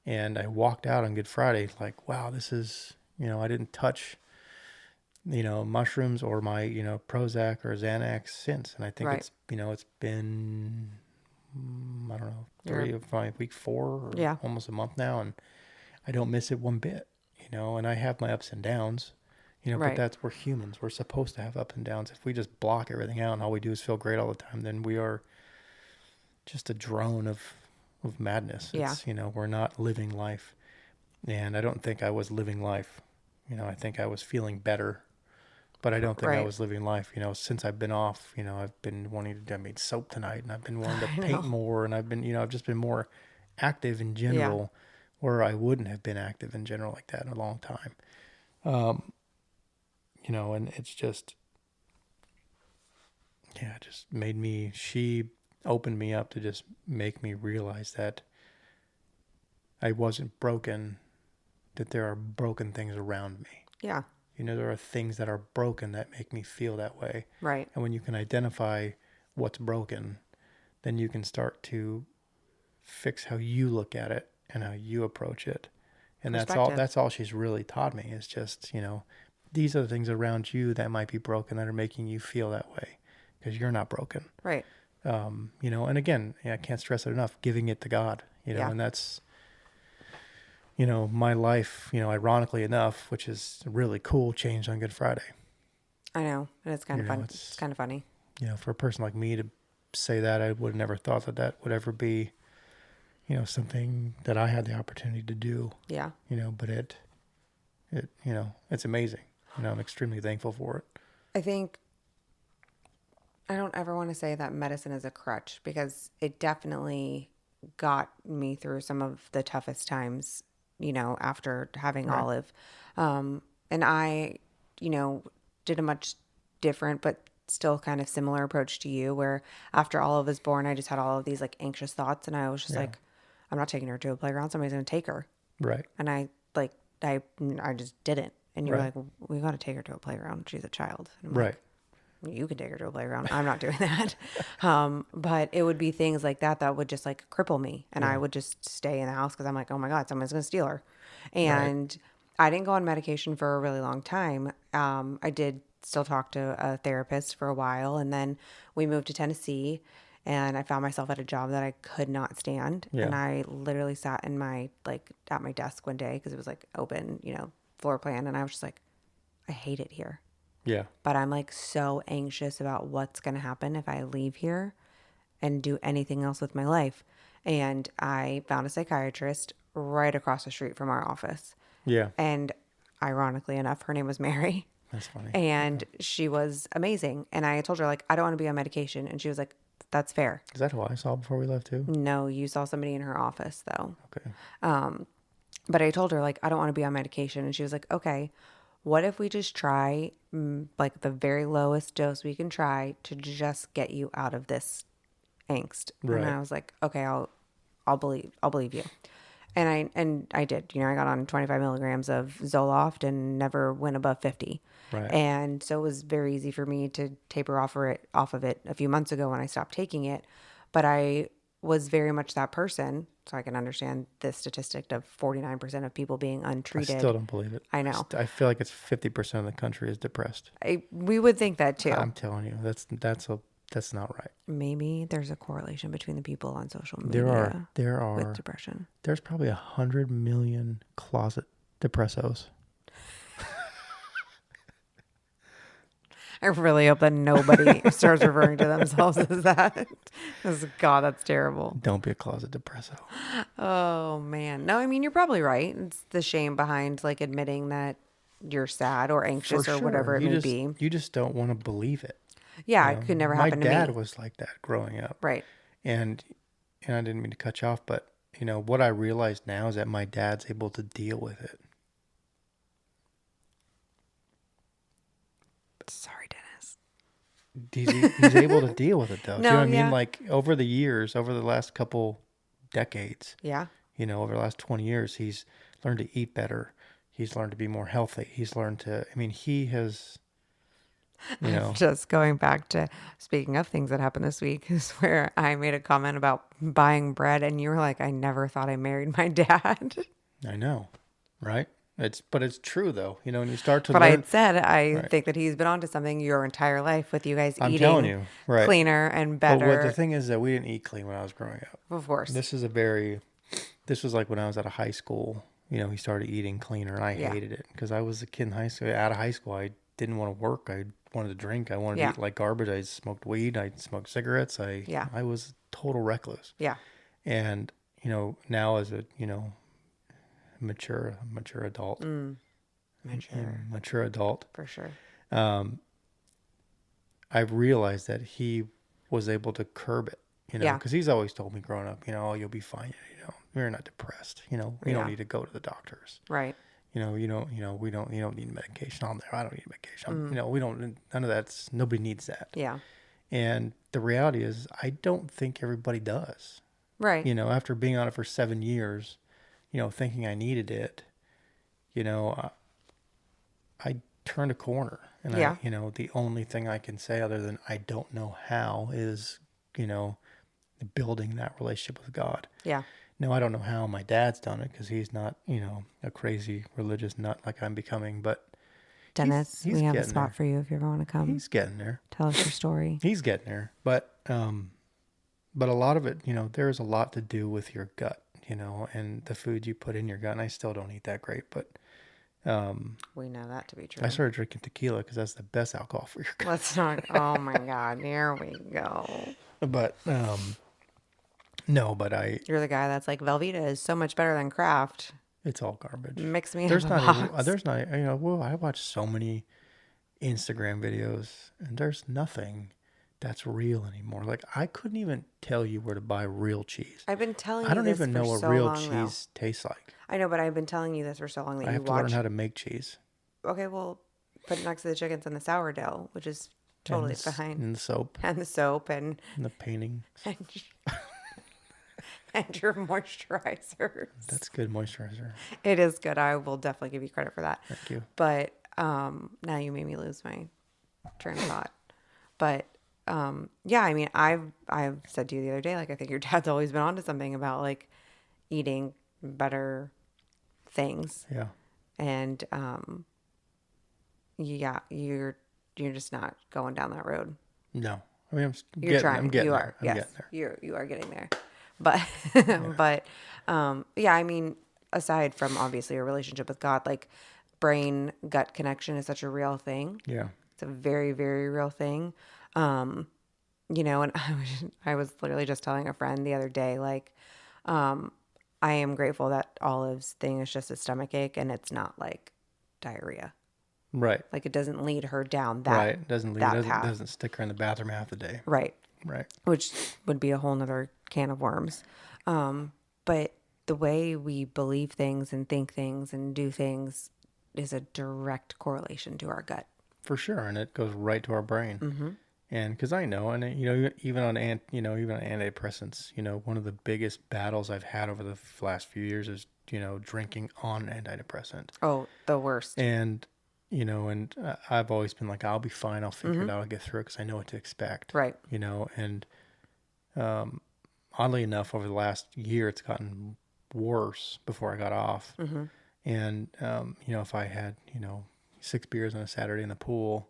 And I walked out on Good Friday like, wow, this is, I didn't touch, mushrooms or my, Prozac or Xanax since. And I think Right. it's been, I don't know, You're, probably week 4 or yeah. almost a month now. And I don't miss it one bit, and I have my ups and downs, but Right. we're humans. We're supposed to have ups and downs. If we just block everything out and all we do is feel great all the time, then we are just a drone of madness. Yeah. It's, we're not living life. And I don't think I was living life. I think I was feeling better, but I don't think I Right. was living life. Since I've been off, I've been wanting to, I made soap tonight and I've been wanting to I paint know. more and I've been, I've just been more active in Yeah. general where I wouldn't have been active in general like that in a long time. And it's just, yeah, it just made me, she opened me up to just make me realize that I wasn't broken, that there are broken things around me. Yeah. There are things that are broken that make me feel that way. Right. And when you can identify what's broken, then you can start to fix how you look at it and how you approach it. And Perspective. that's all she's really taught me is just, these are the things around you that might be broken that are making you feel that way because you're not broken. Right. And again, I can't stress it enough, giving it to God, Yeah. and that's, my life, ironically enough, which is really cool, changed on Good Friday. I know. And it's kind of fun. It's It's, kind of funny. for a person like me to say that, I would have never thought that that would ever be, something that I had the opportunity to do, Yeah. but it's amazing. I'm extremely thankful for it. I think I don't ever want to say that medicine is a crutch because it definitely got me through some of the toughest times, after having Right. Olive. And I, did a much different but still kind of similar approach to you where after Olive was born, I just had all of these like anxious thoughts and I was just Yeah. like, I'm not taking her to a playground. Somebody's going to take her. Right. And I just didn't. And you were Right. like, we got to take her to a playground. She's a child. And I'm Right. like, you can take her to a playground. I'm not doing that. But it would be things like that would just like cripple me. And I Yeah. would just stay in the house because I'm like, oh my God, someone's going to steal her. Right. And I didn't go on medication for a really long time. I did still talk to a therapist for a while. And then we moved to Tennessee and I found myself at a job that I could not stand. Yeah. And I literally sat in at my desk one day because it was like open, floor plan. And I was just like, I hate it here. Yeah. But I'm like so anxious about what's going to happen if I leave here and do anything else with my life. And I found a psychiatrist right across the street from our office. Yeah. And ironically enough, her name was Mary. That's funny. And she was amazing. And I told her, like, I don't want to be on medication. And she was like, that's fair. Is that who I saw before we left too? No, you saw somebody in her office, though. Okay. But I told her, like, I don't want to be on medication. And she was like, okay, what if we just try, like, the very lowest dose we can try to just get you out of this angst? Right. And I was like, okay, I'll believe you. And I did. I got on 25 milligrams of Zoloft and never went above 50. Right. And so it was very easy for me to taper off of it a few months ago when I stopped taking it. But I was very much that person, so I can understand the statistic of 49% of people being I untreated. still don't believe it. I know. I feel like it's 50% of the country is depressed. We would think that too. I'm telling you, that's not right. Maybe there's a correlation between the people on social media with depression. There's probably 100 million closet depressos. I really hope that nobody starts referring to themselves as that. 'Cause, God, that's terrible. Don't be a closet depresso. Oh man. No, I mean you're probably right. It's the shame behind like admitting that you're sad or anxious For or whatever it you may just, be. You just don't want to believe it. Yeah, it could never happen to me. My dad was like that growing up. Right. And I didn't mean to cut you off, but what I realize now is that my dad's able to deal with it. Sorry, Dennis. He's able to deal with it though. Do you know what I yeah. mean? Like over the years, over the last couple decades, Yeah. over the last 20 years, he's learned to eat better. He's learned to be more healthy. He's learned to, he has you know. Just going back to speaking of things that happened this week is where I made a comment about buying bread and you were like, I never thought I married my dad. I know, right? But it's true though, you know, and you start to But I learn, had said, I right? think that he's been onto something your entire life with you guys I'm telling eating you, right? cleaner and But what the better. thing is that we didn't eat clean when I was growing up. Of course. This is a very, this was like when I was out of high school. You know, he started eating cleaner, and I Yeah. hated it because I was a kid in high school. Out of high school, I didn't want to work. I wanted to drink. I wanted to Yeah. eat like garbage. I smoked weed. I smoked cigarettes. Yeah. I was total recluse. Yeah. And you know, now as a mature adult, Mature. mature adult, For sure. um, I've realized that he was able to curb it. You know, Yeah. because he's always told me growing up, you know, oh, you'll be fine. You know, you're not depressed. You know, you don't Yeah. need to go to the doctors. Right. You know, you don't need medication. I don't need medication. You know, we don't, none of that's, nobody needs that. Yeah. And the reality is, I don't think everybody does. Right. You know, after being on it for 7 years, you know, thinking I needed it, you know, I turned a corner. And Yeah. you know, the only thing I can say other than I don't know how is, you know, building that relationship with God. Yeah. No, I don't know how my dad's done it because he's not, you know, a crazy religious nut like I'm becoming, but Dennis, he's we have a getting spot there. for you if you ever want to come. He's getting there. Tell us your story. He's getting there. But a lot of it, you know, there's a lot to do with your gut, you know, and the food you put in your gut. And I still don't eat that great, but We know that to be true. I started drinking tequila because that's the best alcohol for your gut. Let's not. Oh my God. Here we go. But no, but You're the guy that's like, Velveeta is so much better than Kraft. it's all garbage. Mix me There's up a not even, box. there's not, you know, well, I watch so many Instagram videos and there's nothing that's real anymore. Like I couldn't even tell you where to buy real cheese. I've been telling I you don't this even for know what so real long, though. cheese tastes like. I know, but I've been telling you this for so long that I you have to learn watch. how to make cheese. Okay, well, put it next to the chickens and the sourdough, which is totally fine. And the soap And the soap and and the painting. and, and your moisturizers. That's good moisturizer. It is good. I will definitely give you credit for that. Thank you. But now you made me lose my train of thought. But yeah, I mean, I've said to you the other day, like I think your dad's always been onto something about like eating better things, Yeah. and yeah, you're just not going down that road. No. I mean, You're trying. I'm getting You there. are. I'm Yes, getting there. you are getting there. But but yeah, I mean, aside from obviously a relationship with God, like brain gut connection is such a real thing. Yeah. It's a very, very real thing. You know, and I was literally just telling a friend the other day, like, I am grateful that Olive's thing is just a stomach ache and it's not like diarrhea. Right. Like it doesn't lead her down that Right. Doesn't leave, that path. doesn't stick her in the bathroom half the day. Right. Right. Which would be a whole nother can of worms. But the way we believe things and think things and do things is a direct correlation to our gut. For sure. And it goes right to our brain. Mm-hmm. And because I know, and you know, even on antidepressants, you know, one of the biggest battles I've had over the last few years is, you know, drinking on antidepressant. Oh, the worst. And, you know, and I've always been like, I'll be fine. I'll figure it out. I'll get through it because I know what to expect. Right. You know, and oddly enough, over the last year, it's gotten worse before I got off. Mm-hmm. And, you know, if I had, you know, 6 beers on a Saturday in the pool,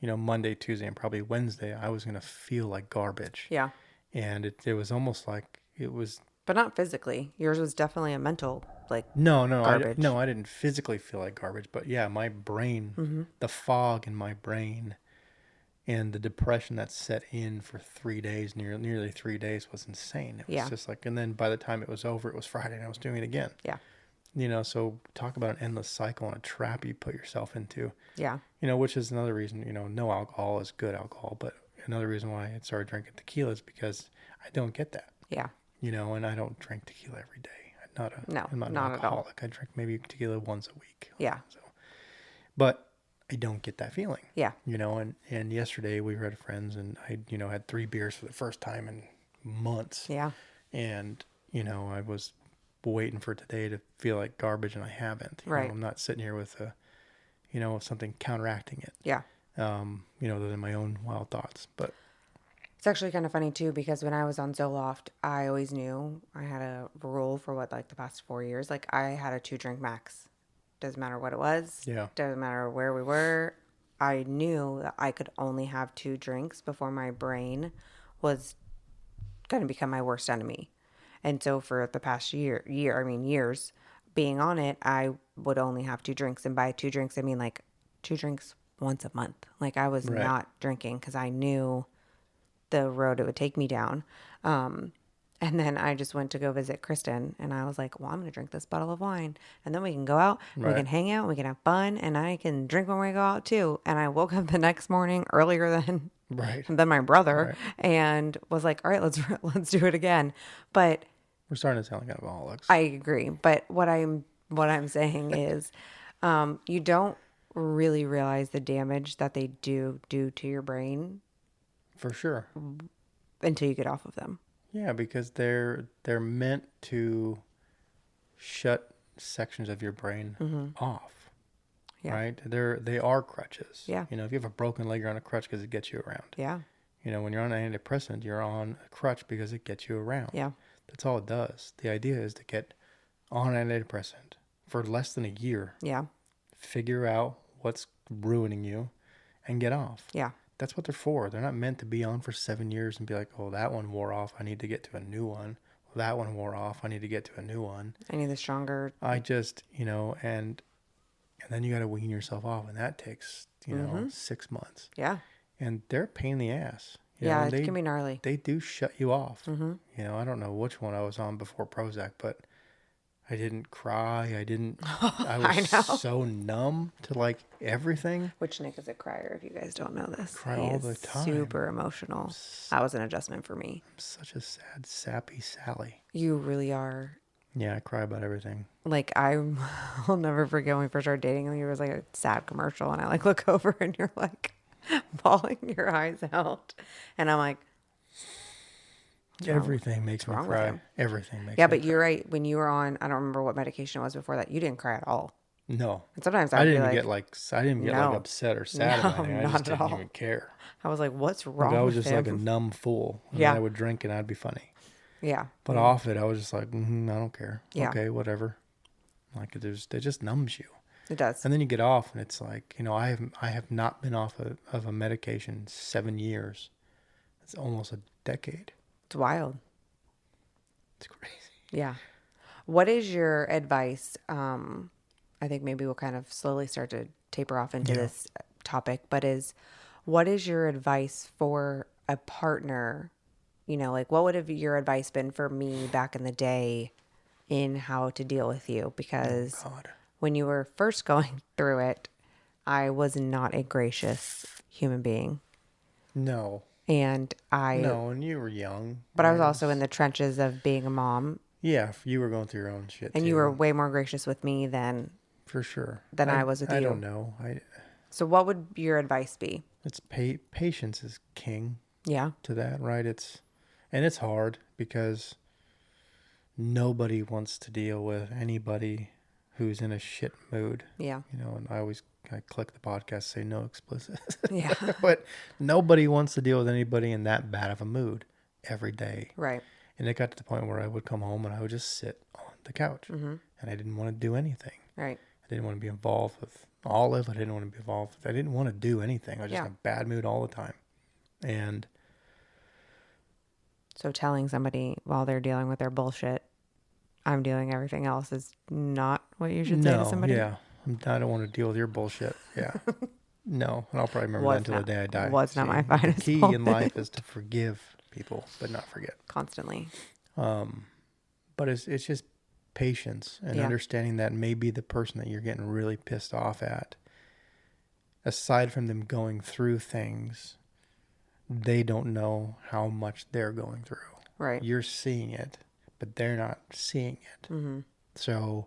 you know, Monday, Tuesday, and probably Wednesday, I was going to feel like garbage. Yeah. And it was almost like it was. But not physically. Yours was definitely a mental, like, No, garbage. I didn't physically feel like garbage, but yeah, my brain, the fog in my brain and the depression that set in for 3 days, nearly 3 days was insane. It was just like, and then by the time it was over, it was Friday and I was doing it again. Yeah. You know, so talk about an endless cycle and a trap you put yourself into. Yeah. You know, which is another reason, you know, no alcohol is good alcohol, but another reason why I started drinking tequila is because I don't get that. Yeah. You know, and I don't drink tequila every day. No, I'm not an not at all. alcoholic. I drink maybe tequila once a week. Yeah. So, but I don't get that feeling. Yeah. You know, and yesterday we were at a friend's and I, you know, had 3 beers for the first time in months. Yeah. And, you know, I was waiting for today to feel like garbage and I haven't. You Right. know, I'm not sitting here with you know, something counteracting it. Yeah. than my own wild thoughts. But It's actually kind of funny too because when I was on Zoloft, I always knew I had a rule for what like the past 4 years. Like I had a 2 drink max. Doesn't matter what it was. yeah, Doesn't matter where we were. I knew that I could only have 2 drinks before my brain was going to become my worst enemy. And so for the past years being on it, I would only have 2 drinks. And by 2 drinks, I mean like 2 drinks once a month. Like I was right, not drinking because I knew the road it would take me down. And then I just went to go visit Kristen and I was like, well, I'm going to drink this bottle of wine and then we can go out, we right, can hang out, we can have fun and I can drink when we go out too. And I woke up the next morning earlier than right, than my brother right. and was like, all right, let's do it again. But We're starting to sound like alcoholics. I agree. But what I'm saying is you don't really realize the damage that they do to your brain For sure. until you get off of them. Yeah, because they're meant to shut sections of your brain off. Yeah. Right? They are crutches. Yeah. If you have a broken leg, you're on a crutch because it gets you around. Yeah. When you're on an antidepressant, you're on a crutch because it gets you around. Yeah. That's all it does. The idea is to get on an antidepressant for less than a year, Yeah. figure out what's ruining you, and get off. Yeah. That's what they're for. They're not meant to be on for 7 years and be like, oh, that one wore off. I need to get to a new one. Well, that one wore off. I need to get to a new one. I need the stronger. I just, and then you got to wean yourself off. And that takes, 6 months. Yeah. And they're a pain in the ass. Yeah. It can be gnarly. They do shut you off. I don't know which one I was on before Prozac, but I didn't cry. I was so numb to like everything. Which Nick is a crier, if you guys don't know this. Cry He all is the time. super emotional. That was an adjustment for me. I'm such a sad, sappy Sally. You really are. Yeah, I cry about everything. Like, I'll never forget when we first started dating. There was like a sad commercial, and I like look over, and you're like bawling your eyes out. And I'm like, Everything makes me wrong with cry. him? Everything makes yeah, me but cry. you're right. When you were on, I don't remember what medication it was before that, you didn't cry at all. No. And sometimes I I'd be didn't like, get no. upset or sad No, about anything. I not just at didn't all. even care. I was like, what's wrong Like I was with just like a him? numb fool. And Yeah. then I would drink and I'd be funny. Yeah. But off it, I was just like, I don't care. Yeah. Okay, whatever. Like it just numbs you. It does. And then you get off, and it's like, I have not been off of a medication 7 years. It's almost a decade. It's wild. It's crazy. Yeah. What is your advice? I think maybe we'll kind of slowly start to taper off into this topic, but what is your advice for a partner? Like what would have your advice been for me back in the day in how to deal with you? Because God. when you were first going through it, I was not a gracious human being. No. And And you were young. but I was also in the trenches of being a mom, Yeah, you were going through your own shit and too. you were way more gracious with me than For sure. I was with I you. don't know. So what would your advice be? It's patience is king Yeah. to that, right? It's hard because nobody wants to deal with anybody who's in a shit mood. Yeah. And I click the podcast, say no explicit. Yeah. But nobody wants to deal with anybody in that bad of a mood every day. Right. And it got to the point where I would come home and I would just sit on the couch and I didn't want to do anything. Right. I didn't want to be involved with Olive. I didn't want to be involved with, I didn't want to do anything. I was just in a bad mood all the time. And So telling somebody while they're dealing with their bullshit, I'm doing everything else is not what you should say to somebody. yeah. I don't want to deal with your bullshit. Yeah. No. And I'll probably remember that until the day I die. Was not my finest The key in moment. life is to forgive people, but not forget. Constantly. But it's just patience and understanding that maybe the person that you're getting really pissed off at, aside from them going through things, they don't know how much they're going through. Right. You're seeing it, but they're not seeing it. Mm-hmm. So,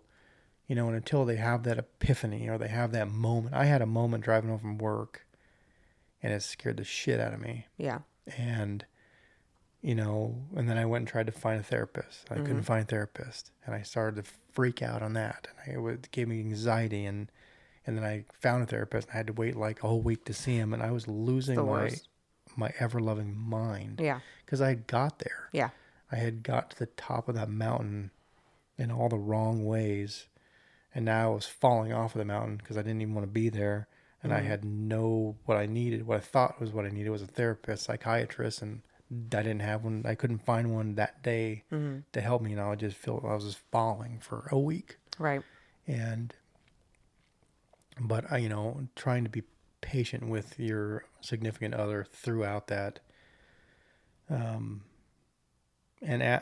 and until they have that epiphany or they have that moment, I had a moment driving home from work and it scared the shit out of me. Yeah. And, and then I went and tried to find a therapist. I couldn't find a therapist. And I started to freak out on that. And it gave me anxiety. And And then I found a therapist and I had to wait like a whole week to see him. And I was It's losing the worst. my ever loving mind Yeah. because I had got there. Yeah. I had got to the top of that mountain in all the wrong ways. And now I was falling off of the mountain because I didn't even want to be there. And I had what I needed, what I thought was what I needed was a therapist, psychiatrist, and I didn't have one. I couldn't find one that day to help me. And I would just feel I was just falling for a week. Right. And, but I, trying to be patient with your significant other throughout that, and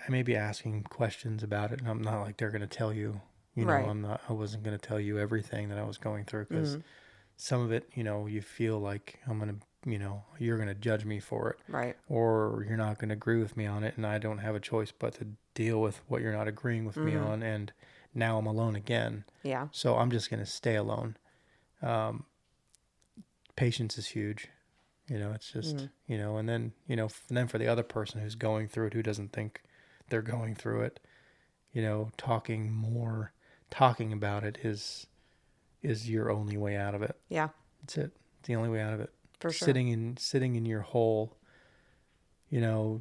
maybe asking questions about it. And I'm not like they're going to tell you, Right. I wasn't going to tell you everything that I was going through because some of it, you feel like I'm going to, you're going to judge me for it, Right. or you're not going to agree with me on it. And I don't have a choice but to deal with what you're not agreeing with me on. And now I'm alone again. Yeah. So I'm just going to stay alone. Patience is huge. It's just, and then, and then for the other person who's going through it, who doesn't think they're going through it, talking about it is your only way out of it. Yeah. That's it. It's the only way out of it. For sure. Sitting in your hole,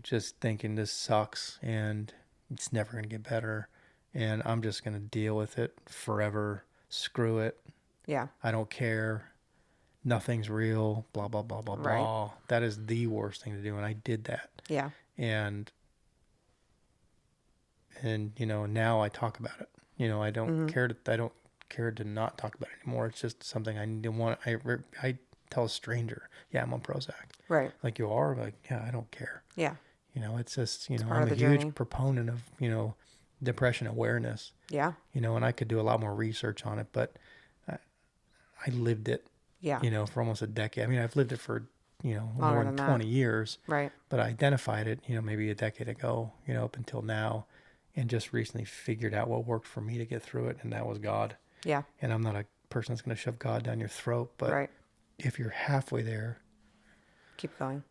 just thinking this sucks and it's never going to get better. And I'm just going to deal with it forever. Screw it. Yeah. I don't care. Nothing's real, blah, blah, blah, blah, Right. blah. That is the worst thing to do. And I did that. Yeah. And now I talk about it. I don't care to not talk about it anymore. It's just something I didn't want. I tell a stranger, yeah, I'm on Prozac. Right. Like you are, like, yeah, I don't care. Yeah. It's just, part I'm of a the huge journey. proponent of, depression awareness, Yeah. and I could do a lot more research on it, but I lived it, Yeah. for almost a decade. I mean, I've lived it for, Longer more than than that. 20 years, Right. but I identified it, maybe a decade ago, up until now, and just recently figured out what worked for me to get through it. And that was God. Yeah. And I'm not a person that's going to shove God down your throat, but Right. if you're halfway there, Keep going.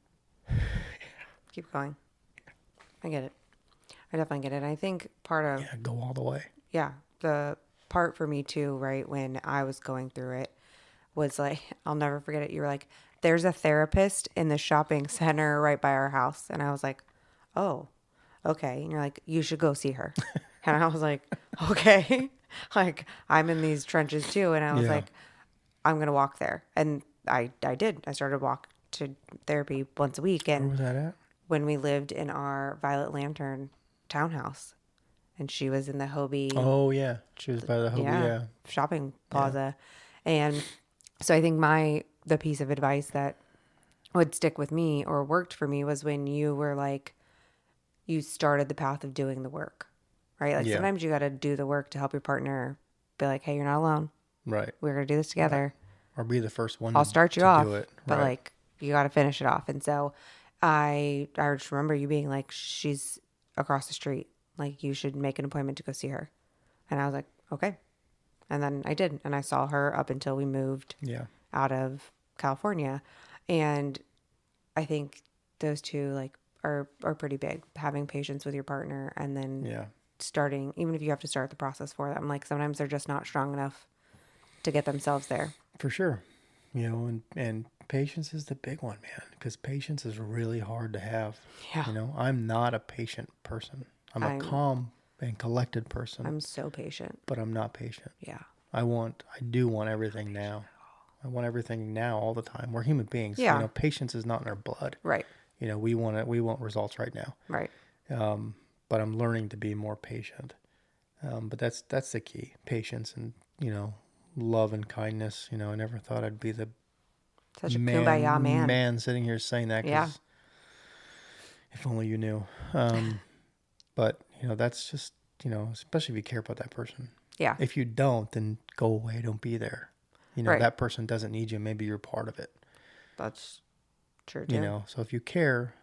Keep going. I get it. I definitely get it. I think part of, yeah, go all the way. yeah, the part for me too, right, when I was going through it was like, I'll never forget it. You were like, there's a therapist in the shopping center right by our house. And I was like, oh, okay. And you're like, you should go see her. And I was like, okay. Like, I'm in these trenches too. And I was Yeah. like, I'm going to walk there. And I did. I started to walk to therapy once a week. Where And was that at? when we lived in our Violet Lantern townhouse, and she was in the Hobie, Oh yeah. She was by the Hobie. Yeah. shopping plaza. And so I think the piece of advice that would stick with me or worked for me was when you were like, you started the path of doing the work, right? Like Yeah. sometimes you got to do the work to help your partner be like, hey, you're not alone. Right. We're going to do this together. Or be the first one I'll start you to off, do it. but Right. like you got to finish it off. And so I just remember you being like, she's across the street. Like you should make an appointment to go see her. And I was like, okay. And then I did. And I saw her up until we moved Yeah. out of California. And I think those two like are pretty big. Having patience with your partner and then Yeah. starting, even if you have to start the process for them, like sometimes they're just not strong enough to get themselves there. For sure. And patience is the big one, man, because patience is really hard to have. Yeah. I'm not a patient person. I'm a calm and collected person, I'm so patient. but I'm not patient. Yeah. I do want everything now. I want everything now all the time. We're human beings. Yeah. Patience is not in our blood. Right. We want results right now. Right. But I'm learning to be more patient. But that's the key. Patience and, love and kindness. I never thought I'd be the Such a kumbaya man. man sitting here saying that. 'Cause Yeah. if only you knew. But, that's just, especially if you care about that person. Yeah. If you don't, then go away. Don't be there. Right. That person doesn't need you. Maybe you're part of it. That's true too. So if you care,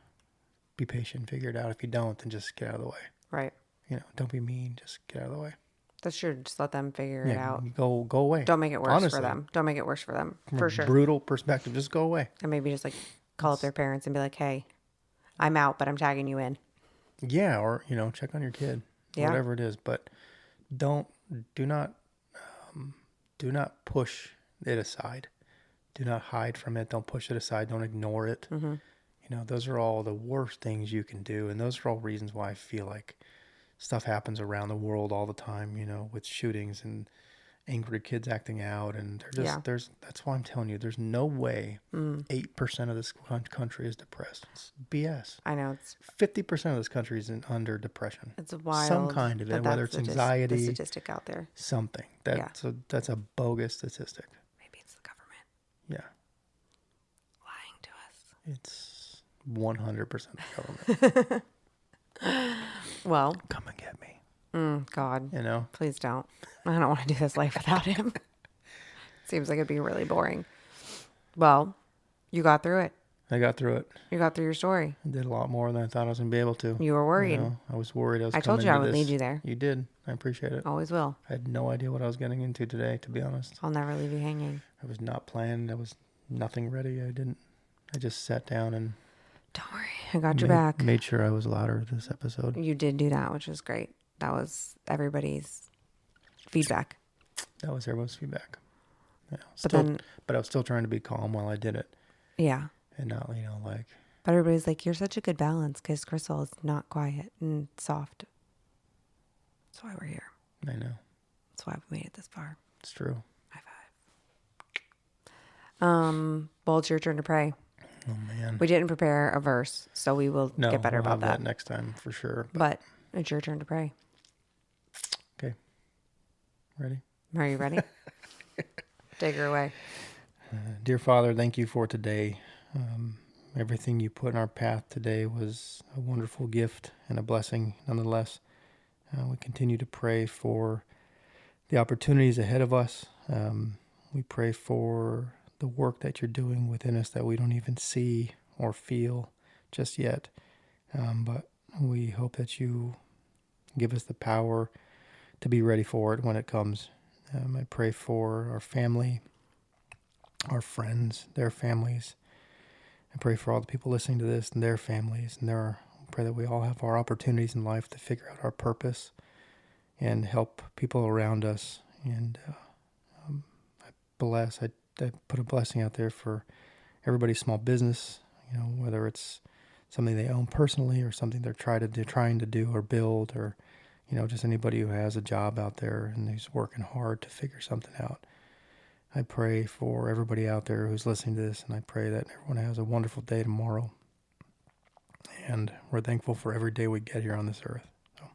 be patient, figure it out. If you don't, then just get out of the way. Right. Don't be mean. Just get out of the way. That's true. Just let them figure it out. Go away. Don't make it worse Honestly, for them. Don't make it worse for them. from For a sure. brutal perspective, just go away. And maybe just like call up their parents and be like, hey, I'm out, but I'm tagging you in. Yeah, or check on your kid, Yeah. whatever it is. But do not push it aside. Do not hide from it. Don't push it aside. Don't ignore it. Mm-hmm. Those are all the worst things you can do. And those are all reasons why I feel like stuff happens around the world all the time, with shootings and angry kids acting out. And Yeah. that's why I'm telling you, there's no way 8% of this country is depressed. It's BS. I know. It's 50% of this country is under depression. wild. Some kind of it, whether it's the anxiety, statistic out there. something. Yeah. That's a bogus statistic. Maybe it's the government Yeah. lying to us. It's 100% the government. Well, Come and get me. God, You know? please don't. I don't want to do this life without him. Seems like it'd be really boring. Well, you got through it. I got through it. You got through your story. I did a lot more than I thought I was going to be able to. You were worried. I was worried. I told you I would lead you there. You did. I appreciate it. Always will. I had no idea what I was getting into today, to be honest. I'll never leave you hanging. I was not planned. I was nothing ready. I just sat down and Don't worry. I got your back. Made sure I was louder this episode. You did do that, which was great. That was everybody's feedback. That was everyone's feedback. Yeah. But I was still trying to be calm while I did it. Yeah. And not, But everybody's like, you're such a good balance because Crystal is not quiet and soft. That's why we're here. I know. That's why we made it this far. It's true. High five. Well, it's your turn to pray. Oh, man. We didn't prepare a verse, so we will get better we'll about have that. next time for sure. But it's your turn to pray. Okay. Ready? Are you ready? Take her away. Dear Father, thank you for today. Everything you put in our path today was a wonderful gift and a blessing nonetheless. We continue to pray for the opportunities ahead of us. We pray for the work that you're doing within us that we don't even see or feel just yet. But we hope that you give us the power to be ready for it when it comes. I pray for our family, our friends, their families. I pray for all the people listening to this and their families. And I pray that we all have our opportunities in life to figure out our purpose and help people around us. And I put a blessing out there for everybody's small business, whether it's something they own personally or something they're trying to do or build, or just anybody who has a job out there and who's working hard to figure something out. I pray for everybody out there who's listening to this, and I pray that everyone has a wonderful day tomorrow. And we're thankful for every day we get here on this earth. So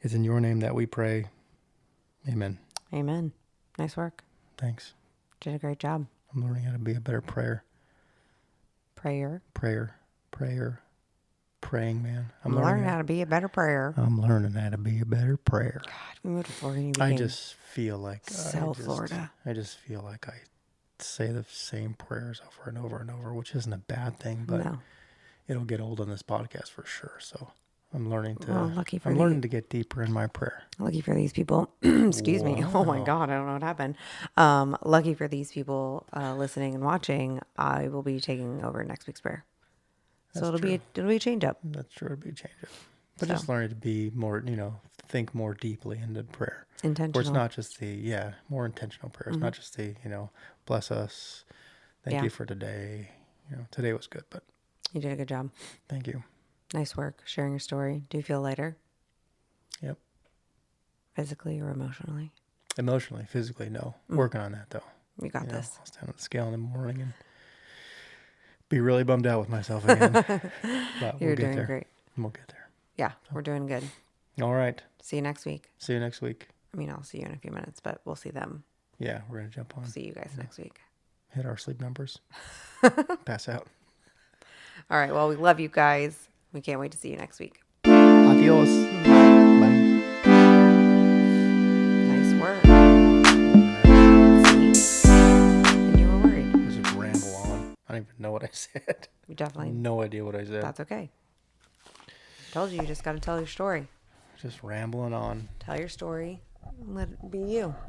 it's in your name that we pray. Amen. Amen. Nice work. Thanks. Did a great job. I'm learning how to be a better prayer. Praying, man. I'm learning how to be a better prayer. I'm learning how to be a better prayer. God, we moved to Florida and you I became just feel like Florida. I just feel like I say the same prayers over and over and over, which isn't a bad thing, but No. it'll get old on this podcast for sure. So I'm learning to to get deeper in my prayer. Lucky for these people. Excuse me. Oh my Wow. God, I don't know what happened. Lucky for these people listening and watching, I will be taking over next week's prayer. So That's it'll be a change up. That's true. It'll be a change up. But So. just learning to be more, think more deeply into prayer. Intentional. Where it's not just more intentional prayer. It's not just bless us. Thank you for today. Today was good, but You did a good job. thank you. Nice work sharing your story. Do you feel lighter? Yep. Physically or emotionally? Emotionally, physically, no. Working on that though. You got this. I'll stand on the scale in the morning and be really bummed out with myself again. But You're we'll get doing there. great. We'll get there. Yeah, we're doing good. All right. See you next week. See you next week. I mean, I'll see you in a few minutes, but we'll see them. Yeah, we're going to jump on. See you guys next week. Hit our sleep numbers. Pass out. All right. Well, we love you guys. We can't wait to see you next week. Adios. Bye. Nice work. See? And you were worried. Just ramble on. I don't even know what I said. You definitely. No idea what I said. That's okay. Told you just got to tell your story. Just rambling on. Tell your story. And let it be you.